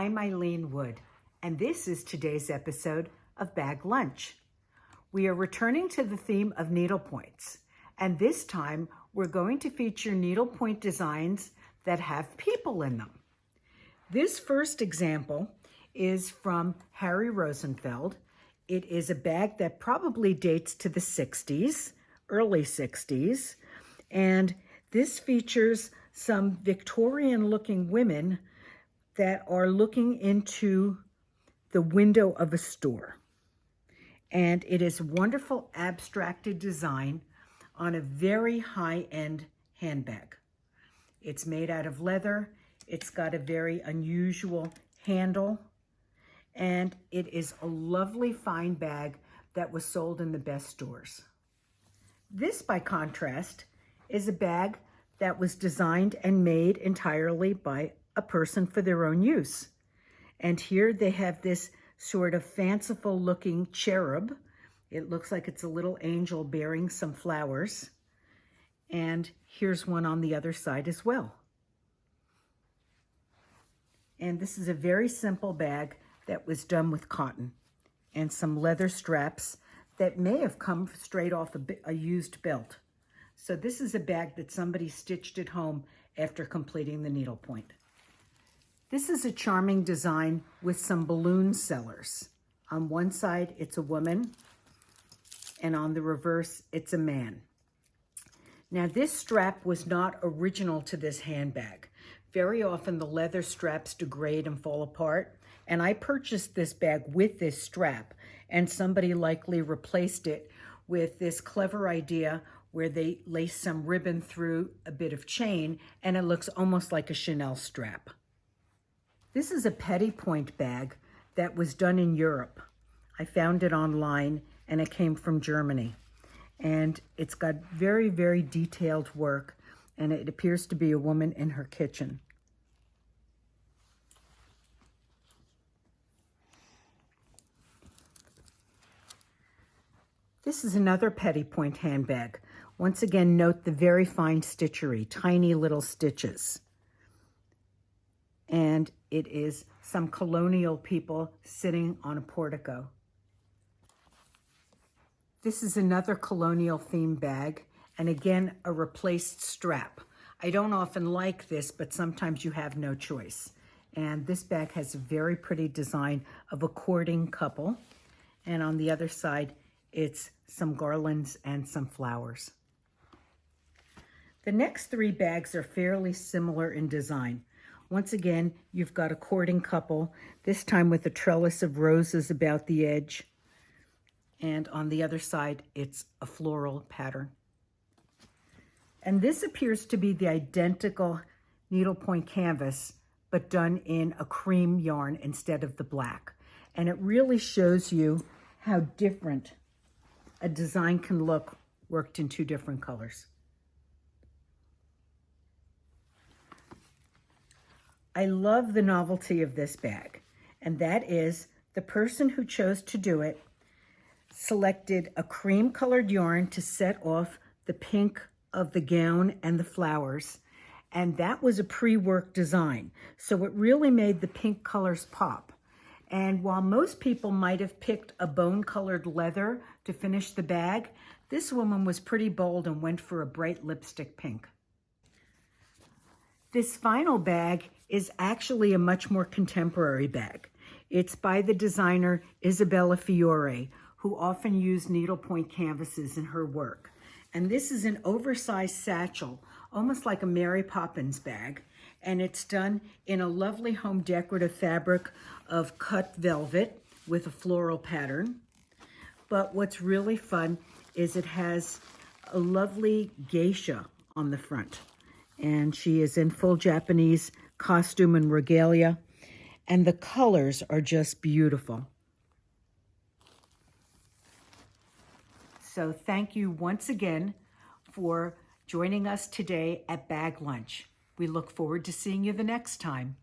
I'm Ilene Wood, and this is today's episode of Bag Lunch. We are returning to the theme of needlepoints, and this time we're going to feature needlepoint designs that have people in them. This first example is from Harry Rosenfeld. It is a bag that probably dates to the 60s, early 60s, and this features some Victorian-looking women that are looking into the window of a store. And it is wonderful abstracted design on a very high-end handbag. It's made out of leather. It's got a very unusual handle. And it is a lovely fine bag that was sold in the best stores. This, by contrast, is a bag that was designed and made entirely by a person for their own use. And here they have this sort of fanciful looking cherub. It looks like it's a little angel bearing some flowers. And here's one on the other side as well. And this is a very simple bag that was done with cotton and some leather straps that may have come straight off a used belt. So this is a bag that somebody stitched at home after completing the needlepoint. This is a charming design with some balloon sellers. On one side, it's a woman, and on the reverse, it's a man. Now, this strap was not original to this handbag. Very often, the leather straps degrade and fall apart, and I purchased this bag with this strap, and somebody likely replaced it with this clever idea where they lace some ribbon through a bit of chain, and it looks almost like a Chanel strap. This is a petit-point bag that was done in Europe. I found it online and it came from Germany. And it's got very, very detailed work, and it appears to be a woman in her kitchen. This is another petit-point handbag. Once again, note the very fine stitchery, tiny little stitches. And it is some colonial people sitting on a portico. This is another colonial theme bag, and again, a replaced strap. I don't often like this, but sometimes you have no choice. And this bag has a very pretty design of a courting couple. And on the other side, it's some garlands and some flowers. The next three bags are fairly similar in design. Once again, you've got a courting couple, this time with a trellis of roses about the edge. And on the other side, it's a floral pattern. And this appears to be the identical needlepoint canvas, but done in a cream yarn instead of the black. And it really shows you how different a design can look worked in two different colors. I love the novelty of this bag, and that is the person who chose to do it selected a cream-colored yarn to set off the pink of the gown and the flowers, and that was a pre-work design, so it really made the pink colors pop. And while most people might have picked a bone-colored leather to finish the bag, this woman was pretty bold and went for a bright lipstick pink. This final bag is actually a much more contemporary bag. It's by the designer Isabella Fiore, who often used needlepoint canvases in her work. And this is an oversized satchel, almost like a Mary Poppins bag. And it's done in a lovely home decorative fabric of cut velvet with a floral pattern. But what's really fun is it has a lovely geisha on the front. And she is in full Japanese costume and regalia. And the colors are just beautiful. So thank you once again for joining us today at Bag Lunch. We look forward to seeing you the next time.